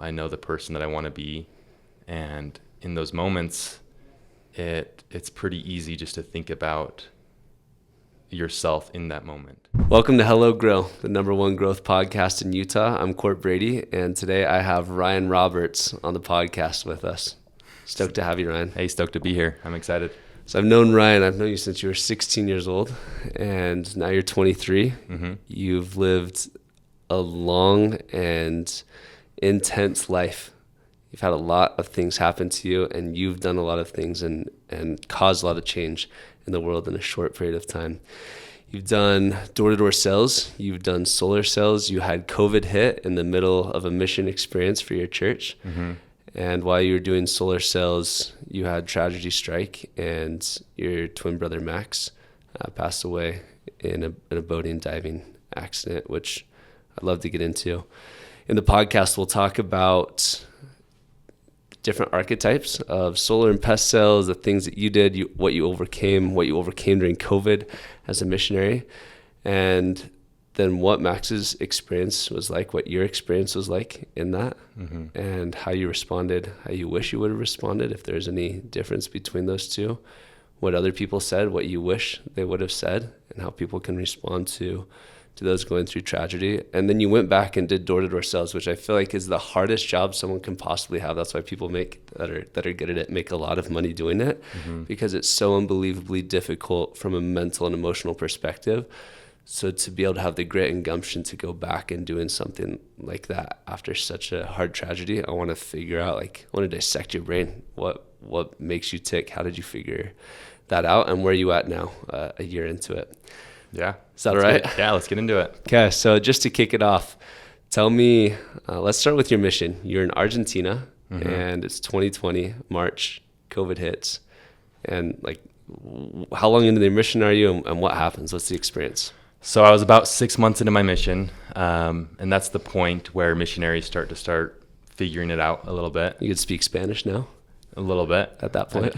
I know the person that I want to be. And in those moments, it's pretty easy just to think about yourself in that moment. Welcome to Hello Grow, the #1 growth podcast in Utah. I'm Court Brady, and today I have Ryan Roberts on the podcast with us. Stoked to have you, Ryan. Hey, stoked to be here. I'm excited. So I've known you since you were 16 years old, and now you're 23. Mm-hmm. You've lived a long and intense life. You've had a lot of things happen to you, and you've done a lot of things and caused a lot of change in the world in a short period of time. You've done door-to-door sales. You've done solar sales. You had COVID hit in the middle of a mission experience for your church. Mm-hmm. And while you were doing solar sales, you had tragedy strike, and your twin brother Max passed away in a boating diving accident, which I'd love to get into. In the podcast, we'll talk about different archetypes of solar and pest sales, the things that you did, what you overcame during COVID as a missionary, and then what Max's experience was like, what your experience was like in that, Mm-hmm. and how you responded, how you wish you would have responded, if there's any difference between those two, what other people said, what you wish they would have said, and how people can respond to those going through tragedy. And then you went back and did door-to-door sales, which I feel like is the hardest job someone can possibly have. That's why people that are good at it make a lot of money doing it, Mm-hmm. because it's so unbelievably difficult from a mental and emotional perspective. So to be able to have the grit and gumption to go back and doing something like that after such a hard tragedy, I want to figure out, I want to dissect your brain. What makes you tick? How did you figure that out? And where are you at now, a year into it? Yeah. Is that all right? Yeah, let's get into it. Okay, so just to kick it off, tell me, let's start with your mission. You're in Argentina, Mm-hmm. and it's 2020, March, COVID hits. And how long into the mission are you, and what happens? What's the experience? So I was about 6 months into my mission, and that's the point where missionaries start figuring it out a little bit. You could speak Spanish now? A little bit. At that point?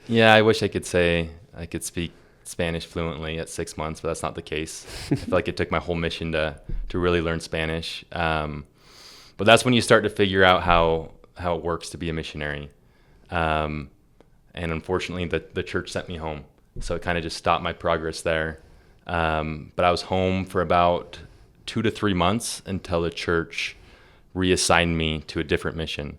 Yeah, I wish I could say I could speak Spanish fluently at 6 months, but that's not the case. I feel like it took my whole mission to really learn Spanish. But that's when you start to figure out how it works to be a missionary. And unfortunately, the church sent me home. So it kind of just stopped my progress there. But I was home for about 2 to 3 months until the church reassigned me to a different mission.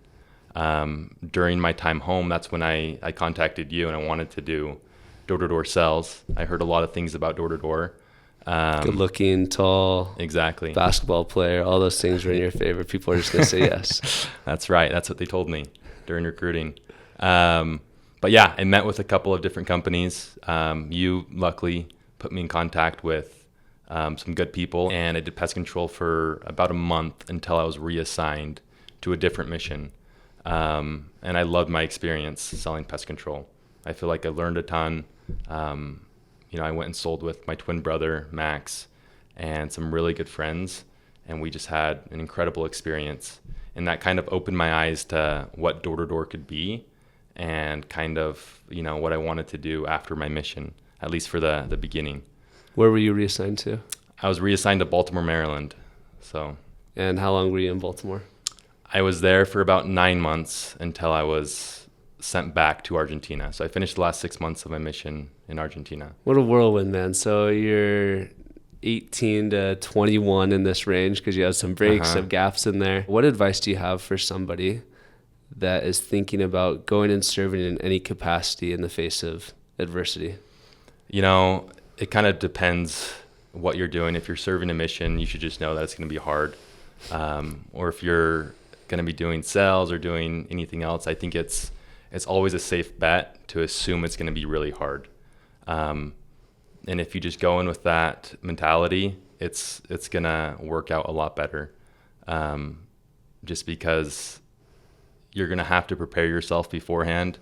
During my time home, that's when I contacted you, and I wanted to do door-to-door sales. I heard a lot of things about door-to-door. Good looking, tall, Exactly. basketball player, all those things were in your favor. People are just going to say yes. That's right. That's what they told me during recruiting. But yeah, I met with a couple of different companies. You luckily put me in contact with some good people, and I did pest control for about a month until I was reassigned to a different mission. And I loved my experience selling pest control. I feel like I learned a ton. I went and sold with my twin brother, Max, and some really good friends, and we just had an incredible experience. And that kind of opened my eyes to what door-to-door could be, and kind of, what I wanted to do after my mission, at least for the beginning. Where were you reassigned to? I was reassigned to Baltimore, Maryland. And how long were you in Baltimore? I was there for about 9 months until I was sent back to Argentina. So I finished the last 6 months of my mission in Argentina. What a whirlwind, man. So you're 18 to 21 in this range, because you have some breaks, some gaps in there. What advice do you have for somebody that is thinking about going and serving in any capacity in the face of adversity? It kind of depends what you're doing. If you're serving a mission, you should just know that it's going to be hard. Or if you're going to be doing sales or doing anything else, I think it's always a safe bet to assume it's going to be really hard. And if you just go in with that mentality, it's going to work out a lot better. Just because you're going to have to prepare yourself beforehand,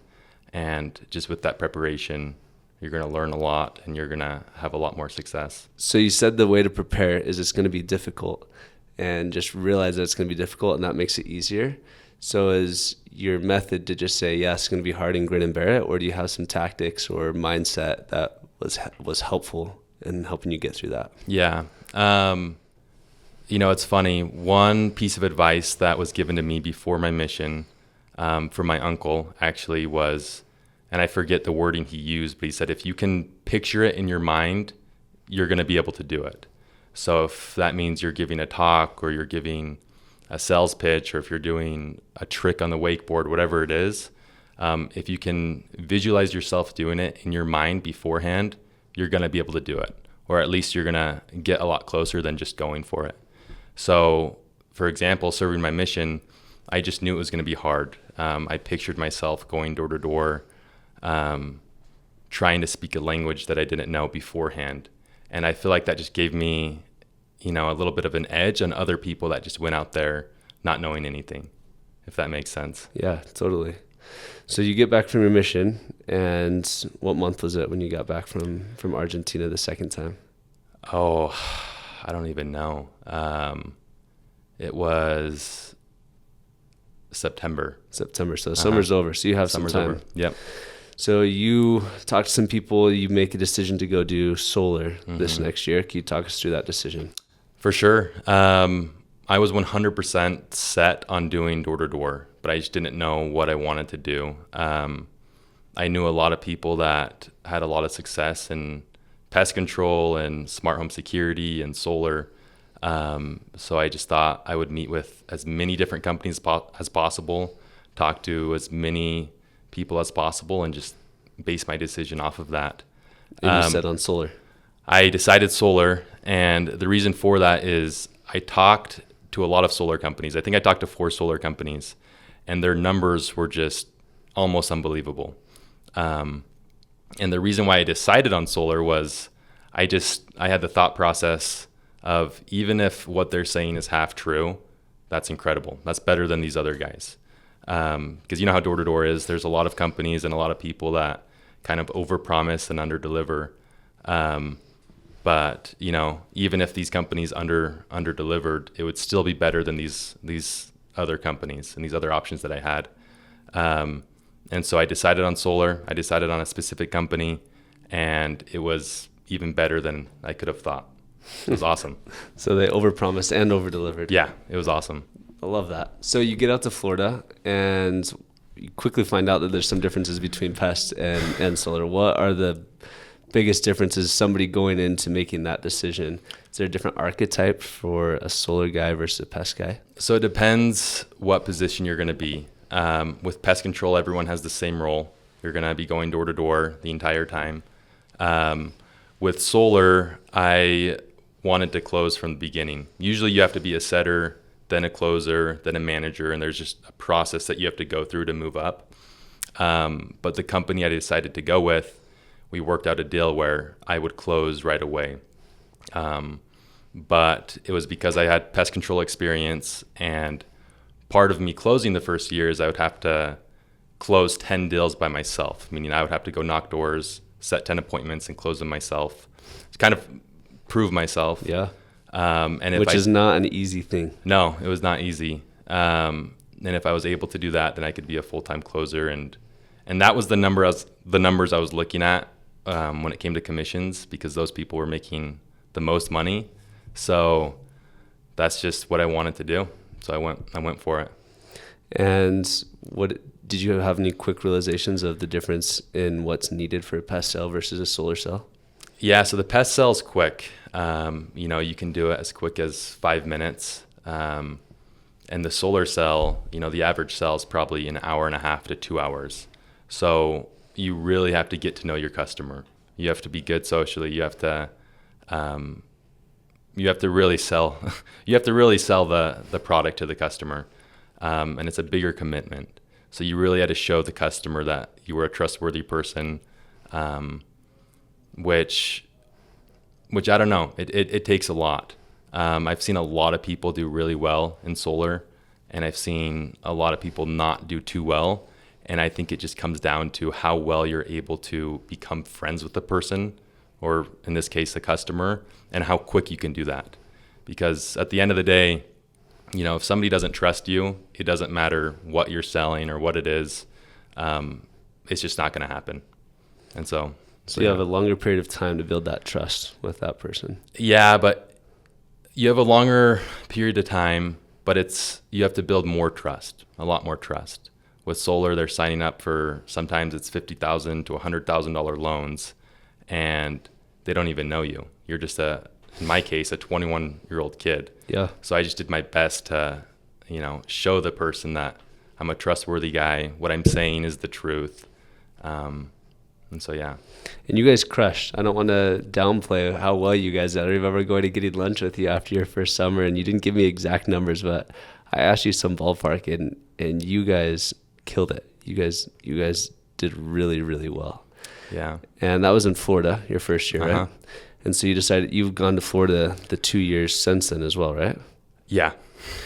and just with that preparation, you're going to learn a lot, and you're going to have a lot more success. So you said the way to prepare is it's going to be difficult, and just realize that it's going to be difficult, and that makes it easier. So is your method to just say, yeah, it's going to be hard and grit and bear it, or do you have some tactics or mindset that was helpful in helping you get through that? Yeah. It's funny. One piece of advice that was given to me before my mission from my uncle actually was, and I forget the wording he used, but he said, if you can picture it in your mind, you're going to be able to do it. So if that means you're giving a talk or you're giving a sales pitch or if you're doing a trick on the wakeboard, whatever it is, if you can visualize yourself doing it in your mind beforehand, you're going to be able to do it. Or at least you're going to get a lot closer than just going for it. So, for example, serving my mission, I just knew it was going to be hard. I pictured myself going door to door, trying to speak a language that I didn't know beforehand. And I feel like that just gave me, a little bit of an edge on other people that just went out there not knowing anything, if that makes sense. Yeah, totally. So you get back from your mission, and what month was it when you got back from Argentina the second time? Oh, I don't even know. It was September. So summer's over, so you have Summer's some time. over. Yep. So you talk to some people, you make a decision to go do solar this next year. Can you talk us through that decision? For sure. I was 100% set on doing door-to-door, but I just didn't know what I wanted to do. I knew a lot of people that had a lot of success in pest control and smart home security and solar. So I just thought I would meet with as many different companies as possible, talk to as many people as possible, and just base my decision off of that. And you set on solar. I decided solar, and the reason for that is I talked to a lot of solar companies. I think I talked to 4 solar companies, and their numbers were just almost unbelievable. And the reason why I decided on solar was I had the thought process of, even if what they're saying is half true, that's incredible. That's better than these other guys. Because you know how door-to-door is. There's a lot of companies and a lot of people that kind of overpromise and underdeliver. But even if these companies underdelivered, it would still be better than these other companies and these other options that I had. And so I decided on solar. I decided on a specific company, and it was even better than I could have thought. It was awesome. So they overpromised and overdelivered. Yeah, it was awesome. I love that. So you get out to Florida, and you quickly find out that there's some differences between pest and solar. What are the biggest differences, somebody going into making that decision? Is there a different archetype for a solar guy versus a pest guy? So it depends what position you're going to be. With pest control, everyone has the same role. You're going to be going door to door the entire time. With solar, I wanted to close from the beginning. Usually you have to be a setter, then a closer, then a manager, and there's just a process that you have to go through to move up. But the company I decided to go with, we worked out a deal where I would close right away. But it was because I had pest control experience, and part of me closing the first year is I would have to close 10 deals by myself, meaning I would have to go knock doors, set 10 appointments, and close them myself to kind of prove myself. Yeah. Which is not an easy thing. No, it was not easy. And if I was able to do that, then I could be a full-time closer. And that was the numbers I was looking at when it came to commissions, because those people were making the most money. So that's just what I wanted to do. So I went for it. And what did you have any quick realizations of the difference in what's needed for a pest cell versus a solar cell? Yeah, so the pest cell is quick. You can do it as quick as 5 minutes. And the solar cell, the average cell is probably an hour and a half to 2 hours. So you really have to get to know your customer. You have to be good socially. You have to really sell. You have to really sell the product to the customer, and it's a bigger commitment. So you really had to show the customer that you were a trustworthy person, which I don't know. It takes a lot. I've seen a lot of people do really well in solar, and I've seen a lot of people not do too well. And I think it just comes down to how well you're able to become friends with the person, or in this case, the customer, and how quick you can do that. Because at the end of the day, if somebody doesn't trust you, it doesn't matter what you're selling or what it is. It's just not going to happen. And so you have a longer period of time to build that trust with that person. Yeah, but you have a longer period of time, but you have to build more trust, a lot more trust. With solar, they're signing up for, sometimes it's $50,000 to $100,000 loans, and they don't even know you. You're just in my case, a 21-year-old kid. Yeah. So I just did my best to, show the person that I'm a trustworthy guy. What I'm saying is the truth. And so, yeah. And you guys crushed. I don't want to downplay how well you guys did. I remember going to getting lunch with you after your first summer, and you didn't give me exact numbers, but I asked you some ballpark, and you guys killed it. You guys did really, really well. Yeah. And that was in Florida, your first year, Uh-huh. right? And so you decided you've gone to Florida the 2 years since then as well, right? Yeah.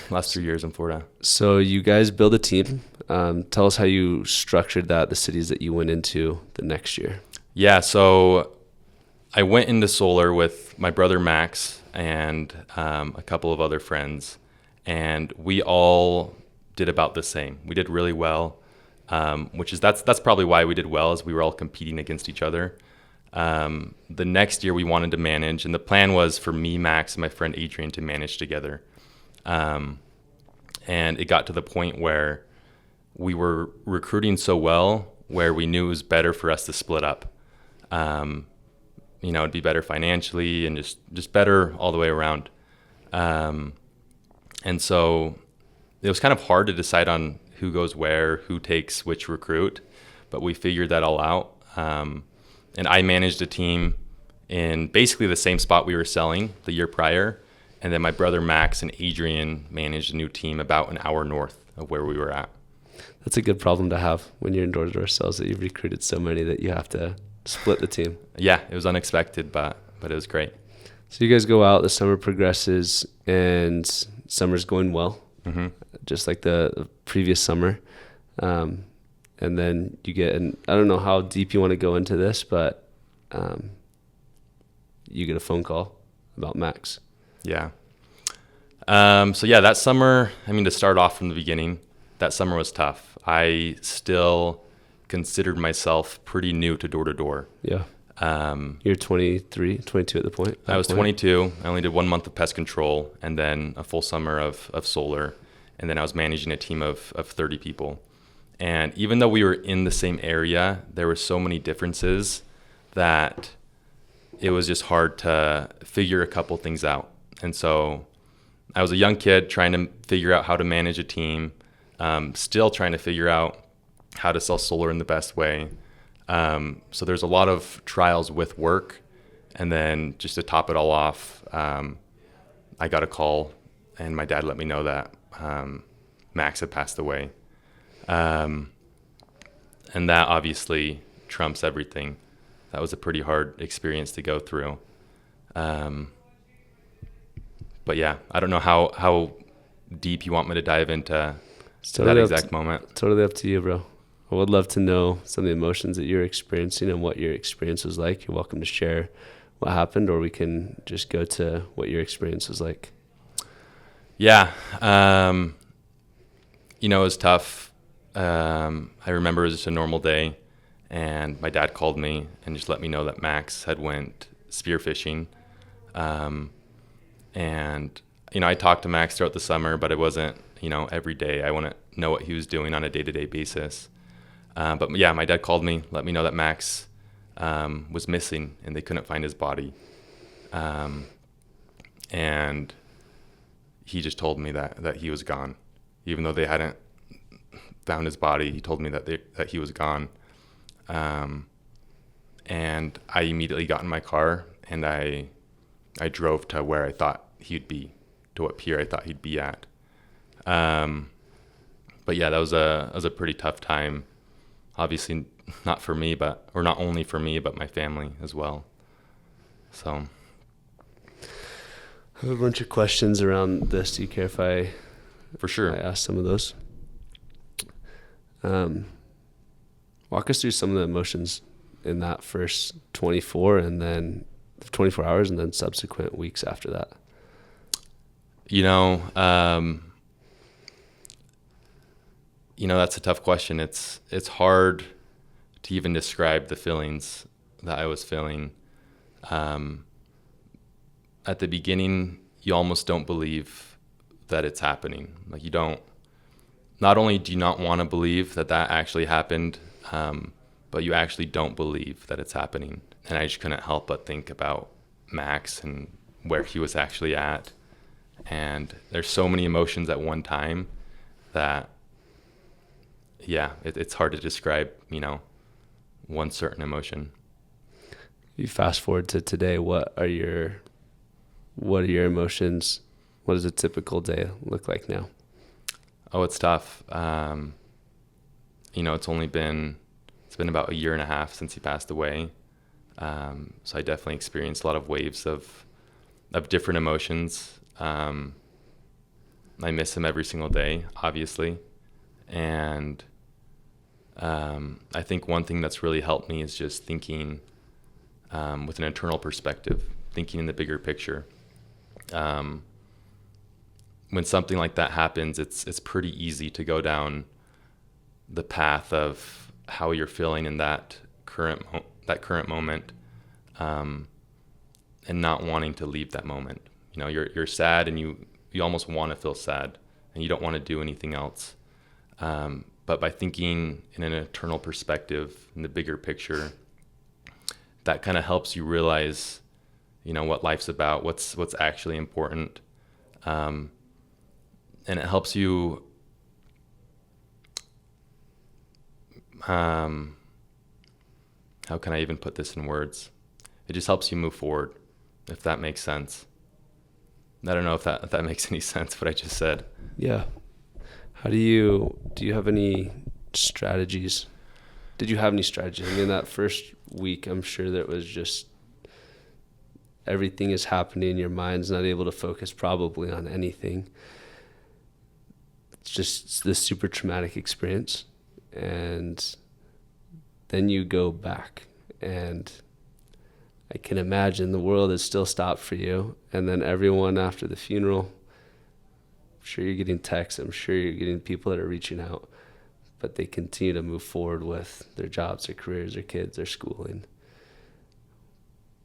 Last 3 years in Florida. So you guys build a team. Tell us how you structured that, the cities that you went into the next year. Yeah, so I went into solar with my brother Max and a couple of other friends, and we all did about the same. We did really well, that's probably why we did well, is we were all competing against each other. The next year we wanted to manage, and the plan was for me, Max, and my friend Adrian to manage together. And it got to the point where we were recruiting so well, where we knew it was better for us to split up. It'd be better financially and just better all the way around. And so it was kind of hard to decide on who goes where, who takes which recruit, but we figured that all out. And I managed a team in basically the same spot we were selling the year prior. And then my brother Max and Adrian managed a new team about an hour north of where we were at. That's a good problem to have when you're in door-to-door sales, that you've recruited so many that you have to split the team. Yeah, it was unexpected, but it was great. So you guys go out, the summer progresses, and summer's going well, just like the previous summer. And then you get, and I don't know how deep you want to go into this, but you get a phone call about Max. Yeah. That summer, to start off from the beginning, that summer was tough. I still considered myself pretty new to door-to-door. Yeah. You're 23, 22 at the point? I was 22. I only did 1 month of pest control and then a full summer of solar. And then I was managing a team of 30 people. And even though we were in the same area, there were so many differences that it was just hard to figure a couple things out. And so I was a young kid trying to figure out how to manage a team, still trying to figure out how to sell solar in the best way. So there's a lot of trials with work. And then just to top it all off, I got a call and my dad let me know that Max had passed away. And that obviously trumps everything. That was a pretty hard experience to go through. But yeah, I don't know how deep you want me to dive into that exact moment. Totally up to you, bro. I would love to know some of the emotions that you're experiencing and what your experience was like. You're welcome to share what happened, or we can just go to what your experience was like. Yeah. It was tough. I remember it was just a normal day, and my dad called me and just let me know that Max had went spearfishing. And I talked to Max throughout the summer, but it wasn't, every day. I want to know what he was doing on a day-to-day basis. But yeah, my dad called me, let me know that Max was missing and they couldn't find his body. And he just told me that he was gone. Even though they hadn't found his body, he told me that he was gone. And I immediately got in my car and I drove to where I thought he'd be, to what pier I thought he'd be at. But yeah, that was a pretty tough time. Obviously not for me, or not only for me, but my family as well. So. I have a bunch of questions around this. Do you care if I For sure. I ask some of those? Walk us through some of the emotions in that first 24 and then 24 hours and then subsequent weeks after that. That's a tough question. It's hard to even describe the feelings that I was feeling. At the beginning, you almost don't believe that it's happening. Like you don't, not only do you not want to believe that that actually happened, but you actually don't believe that it's happening. And I just couldn't help but think about Max and where he was actually at. And there's so many emotions at one time that, yeah, it's hard to describe, one certain emotion. You fast forward to today, what are your emotions? What does a typical day look like now? Oh, it's tough. It's been about a year and a half since he passed away. So I definitely experienced a lot of waves of different emotions. I miss him every single day, obviously. And I think one thing that's really helped me is just thinking with an internal perspective, thinking in the bigger picture. When something like that happens, it's pretty easy to go down the path of how you're feeling in that current moment, and not wanting to leave that moment. You're sad, and you almost want to feel sad, and you don't want to do anything else. But by thinking in an eternal perspective, in the bigger picture, that kind of helps you realize, what life's about, what's actually important. And it helps you how can I even put this in words? It just helps you move forward, if that makes sense. I don't know if that makes any sense, what I just said. Yeah. Do you have any strategies? Did you have any strategies? I mean, that first week, I'm sure that was just everything is happening. Your mind's not able to focus probably on anything. It's just this super traumatic experience. And then you go back, and I can imagine the world is still stopped for you. And then everyone after the funeral, I'm sure you're getting texts, I'm sure you're getting people that are reaching out, but they continue to move forward with their jobs, their careers, their kids, their schooling.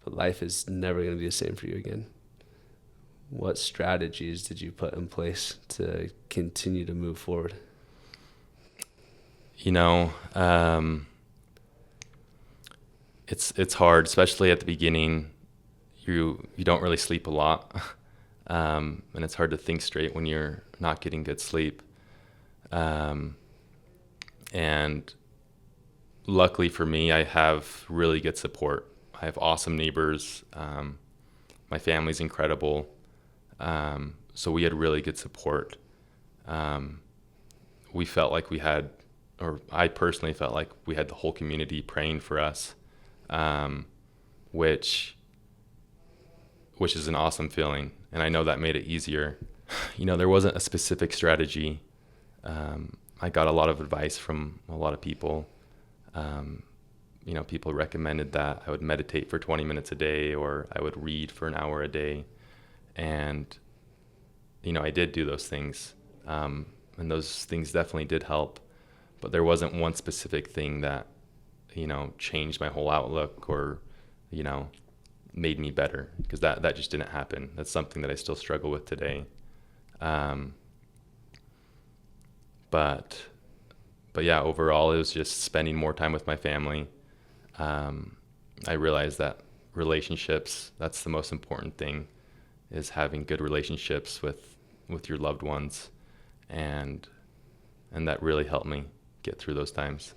But life is never going to be the same for you again. What strategies did you put in place to continue to move forward? It's hard, especially at the beginning. You don't really sleep a lot, and it's hard to think straight when you're not getting good sleep. And luckily for me, I have really good support. I have awesome neighbors. My family's incredible. So we had really good support. We felt like we had, or I personally felt like we had the whole community praying for us, which is an awesome feeling. And I know that made it easier. There wasn't a specific strategy. I got a lot of advice from a lot of people. People recommended that I would meditate for 20 minutes a day, or I would read for an hour a day. And, I did do those things. And those things definitely did help. But there wasn't one specific thing that, changed my whole outlook or, made me better, because that just didn't happen. That's something that I still struggle with today. But yeah, overall, it was just spending more time with my family. I realized that relationships, that's the most important thing, is having good relationships with your loved ones. And that really helped me get through those times.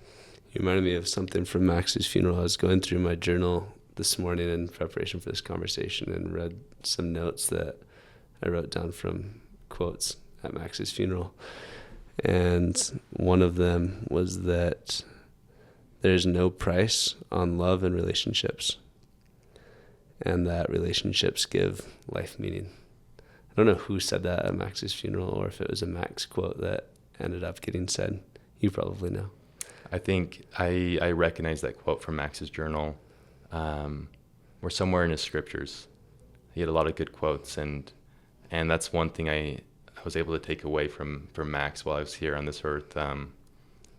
You reminded me of something from Max's funeral. I was going through my journal this morning in preparation for this conversation and read some notes that I wrote down from quotes at Max's funeral. And one of them was that there's no price on love and relationships, and that relationships give life meaning. I don't know who said that at Max's funeral, or if it was a Max quote that ended up getting said. You probably know. I think I recognize that quote from Max's journal, or somewhere in his scriptures. He had a lot of good quotes, and that's one thing I was able to take away from Max while I was here on this earth,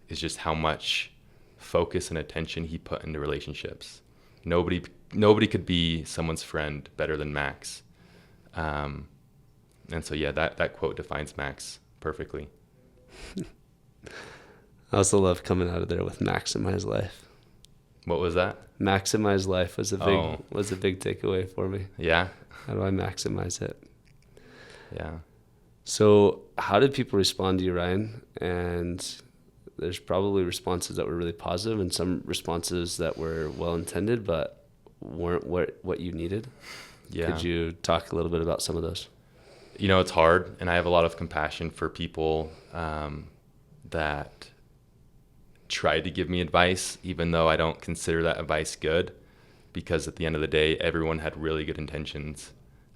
is just how much focus and attention he put into relationships. Nobody could be someone's friend better than Max. And so, yeah, that quote defines Max perfectly. I also love coming out of there with maximize life. What was that? Maximize life was Oh, a big takeaway for me. yeah. How do I maximize it? Yeah. So how did people respond to you, Ryan? And there's probably responses that were really positive and some responses that were well-intended but weren't what you needed. Yeah. Could you talk a little bit about some of those? You know, it's hard, and I have a lot of compassion for people that tried to give me advice, even though I don't consider that advice good, because at the end of the day, everyone had really good intentions.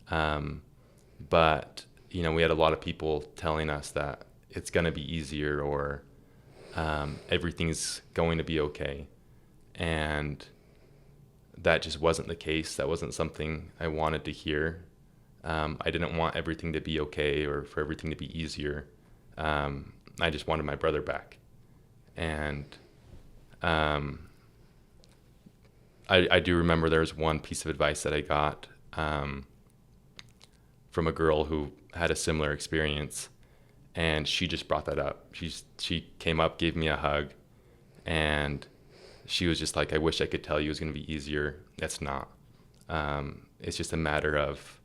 But, you know, we had a lot of people telling us that it's going to be easier, or everything's going to be okay. And that just wasn't the case. That wasn't something I wanted to hear. I didn't want everything to be okay or for everything to be easier. I just wanted my brother back. And I do remember there was one piece of advice that I got from a girl who had a similar experience, and she just brought that up. She came up, gave me a hug, and she was just like, I wish I could tell you it was going to be easier. It's not. It's just a matter of,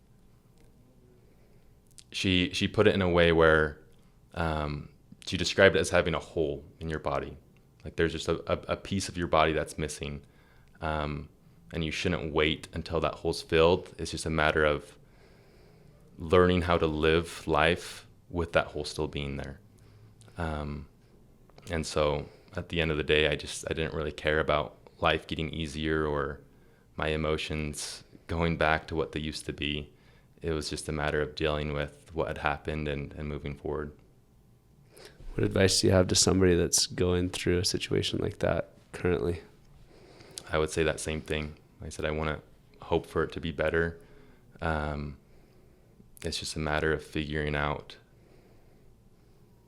she put it in a way where she described it as having a hole in your body. Like there's just a piece of your body that's missing. And you shouldn't wait until that hole's filled. It's just a matter of learning how to live life with that hole still being there. And so at the end of the day, I didn't really care about life getting easier or my emotions going back to what they used to be. It was just a matter of dealing with what had happened and moving forward. What advice do you have to somebody that's going through a situation like that currently? I would say that same thing. I said, I want to hope for it to be better. It's just a matter of figuring out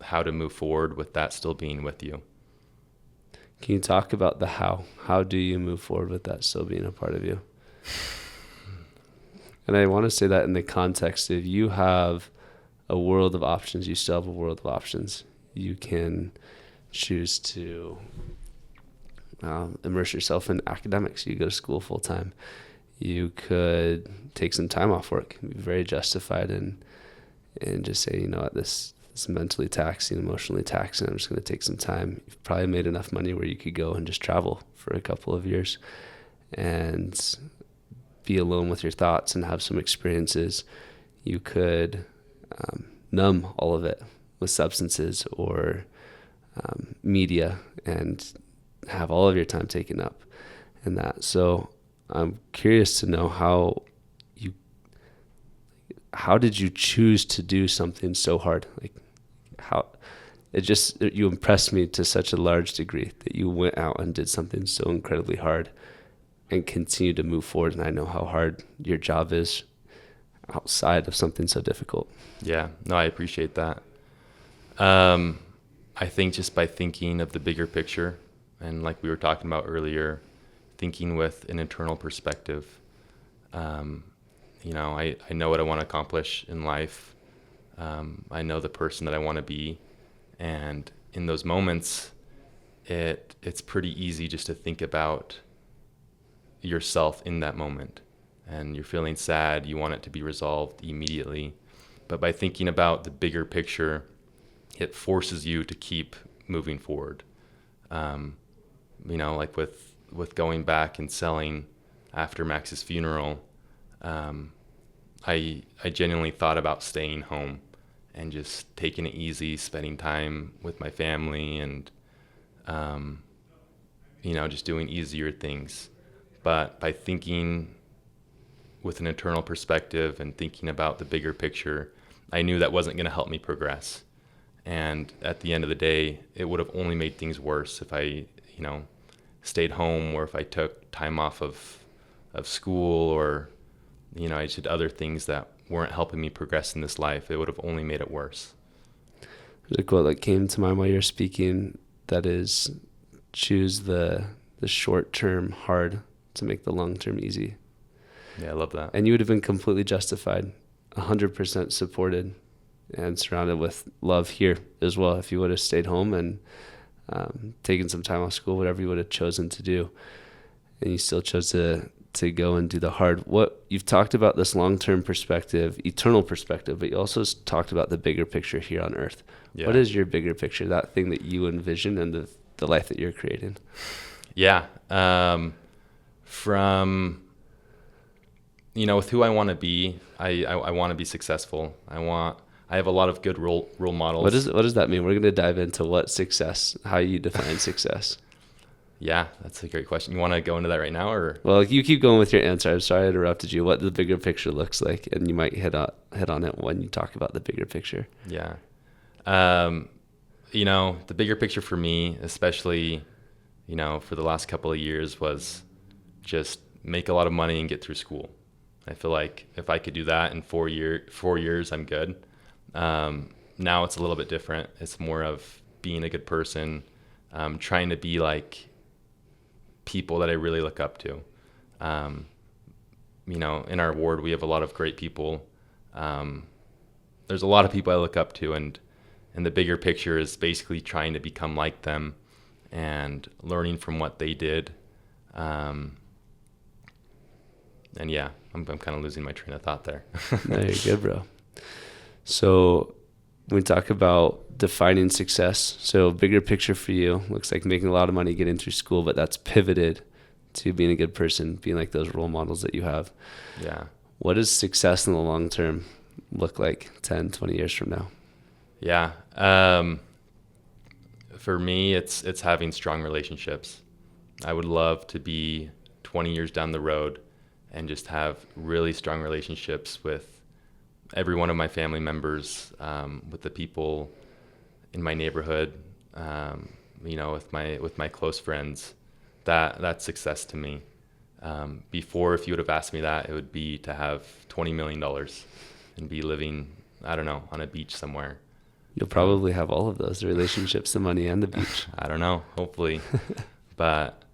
how to move forward with that still being with you. Can you talk about the how? How do you move forward with that still being a part of you? And I want to say that in the context of you have a world of options. You still have a world of options. You can choose to immerse yourself in academics. You go to school full time. You could take some time off work, be very justified and just say, you know what, this is mentally taxing, emotionally taxing. I'm just going to take some time. You've probably made enough money where you could go and just travel for a couple of years and be alone with your thoughts and have some experiences. You could numb all of it with substances or media and have all of your time taken up in that. So I'm curious to know how did you choose to do something so hard? Like you impressed me to such a large degree that you went out and did something so incredibly hard and continue to move forward. And I know how hard your job is outside of something so difficult. Yeah, no, I appreciate that. I think just by thinking of the bigger picture, and like we were talking about earlier, thinking with an internal perspective. You know, I know what I want to accomplish in life. I know the person that I want to be. And in those moments, it's pretty easy just to think about yourself in that moment. And you're feeling sad, you want it to be resolved immediately. But by thinking about the bigger picture, it forces you to keep moving forward. You know, like with going back and selling after Max's funeral, I genuinely thought about staying home and just taking it easy, spending time with my family and, you know, just doing easier things. But by thinking with an internal perspective and thinking about the bigger picture, I knew that wasn't going to help me progress. And at the end of the day, it would have only made things worse if I, you know, stayed home or if I took time off of school or, you know, I just did other things that weren't helping me progress in this life. It would have only made it worse. There's a quote that came to mind while you're speaking that is, choose the short term hard to make the long term easy. Yeah, I love that. And you would have been completely justified 100% supported and surrounded with love here as well. If you would have stayed home and taken some time off school, whatever you would have chosen to do, and you still chose to go and do the hard. What you've talked about, this long-term perspective, eternal perspective, but you also talked about the bigger picture here on earth. Yeah. What is your bigger picture, that thing that you envision and the life that you're creating? Yeah. From, with who I want to be, I want to be successful. I have a lot of good role models. What does that mean? We're going to dive into what success, how you define success. Yeah, that's a great question. You want to go into that right now, or? Well, you keep going with your answer. I'm sorry I interrupted you. What the bigger picture looks like, and you might hit on it when you talk about the bigger picture. Yeah. The bigger picture for me, especially, for the last couple of years, was just make a lot of money and get through school. I feel like if I could do that in 4 years, I'm good. Now it's a little bit different. It's more of being a good person, trying to be like people that I really look up to. In our ward, we have a lot of great people. There's a lot of people I look up to, and the bigger picture is basically trying to become like them and learning from what they did. And yeah, I'm kind of losing my train of thought there. No, you're good, bro. So when we talk about defining success, so bigger picture for you looks like making a lot of money, getting through school, but that's pivoted to being a good person, being like those role models that you have. Yeah. What does success in the long term look like 10, 20 years from now? Yeah. For me, it's having strong relationships. I would love to be 20 years down the road and just have really strong relationships with every one of my family members, with the people in my neighborhood, with my close friends. That's success to me. Before, if you would have asked me that, it would be to have $20 million and be living, I don't know, on a beach somewhere. You'll probably have all of those, the relationships, the money, and the beach. I don't know, hopefully. but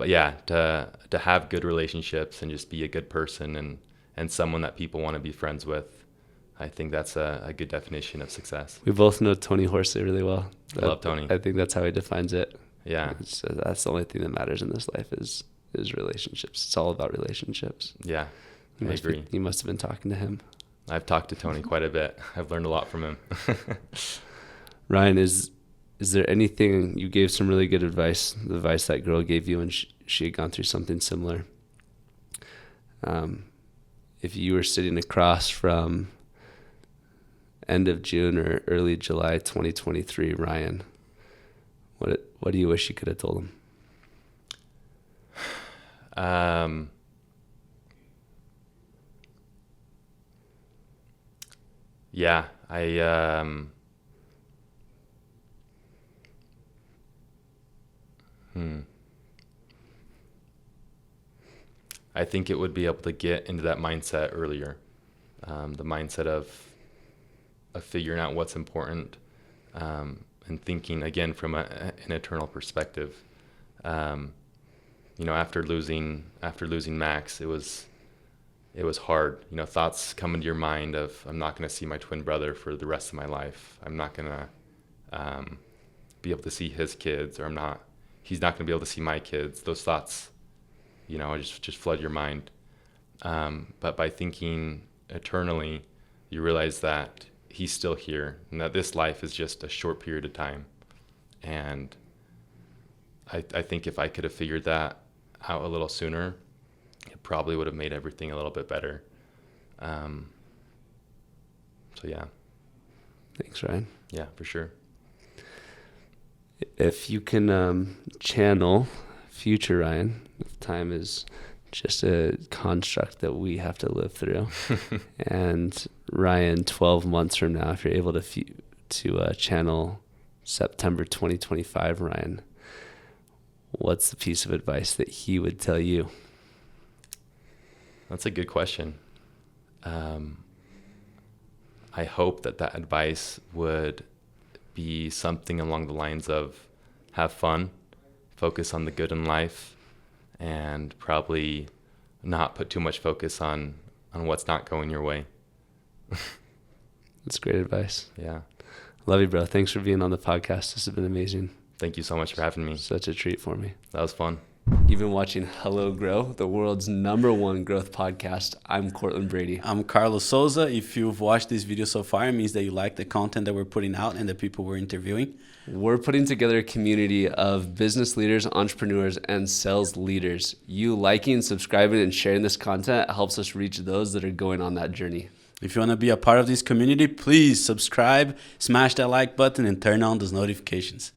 yeah, to have good relationships and just be a good person and someone that people want to be friends with, I think that's a good definition of success. We both know Tony Horsey really well. I love Tony. I think that's how he defines it. Yeah. That's the only thing that matters in this life is relationships. It's all about relationships. Yeah, I agree. You must have been talking to him. I've talked to Tony quite a bit. I've learned a lot from him. Ryan, is there anything, you gave some really good advice, the advice that girl gave you when she had gone through something similar. If you were sitting across from end of June or early July 2023, Ryan, what do you wish you could have told him? Yeah, I think it would be able to get into that mindset earlier, the mindset of figuring out what's important, and thinking again from an eternal perspective. After losing Max, it was hard. Thoughts come into your mind of, I'm not going to see my twin brother for the rest of my life. I'm not going to be able to see his kids, or he's not going to be able to see my kids. Those thoughts, just flood your mind. But by thinking eternally, you realize that he's still here and that this life is just a short period of time. And I think if I could have figured that out a little sooner, it probably would have made everything a little bit better. So yeah. Thanks, Ryan. Yeah, for sure. If you can channel future Ryan, if time is just a construct that we have to live through, and Ryan 12 months from now, if you're able to channel September 2025 Ryan, what's the piece of advice that he would tell you? That's a good question. I hope that advice would be something along the lines of have fun, focus on the good in life, and probably not put too much focus on what's not going your way. That's great advice. Yeah. Love you, bro. Thanks for being on the podcast. This has been amazing. Thank you so much for having me. Such a treat for me. That was fun. You've been watching Hello Grow, the world's #1 growth podcast. I'm Cortland Brady. I'm Carlos Souza. If you've watched this video so far, it means that you like the content that we're putting out and the people we're interviewing. We're putting together a community of business leaders, entrepreneurs, and sales leaders. You liking, subscribing, and sharing this content helps us reach those that are going on that journey. If you want to be a part of this community, please subscribe, smash that like button, and turn on those notifications.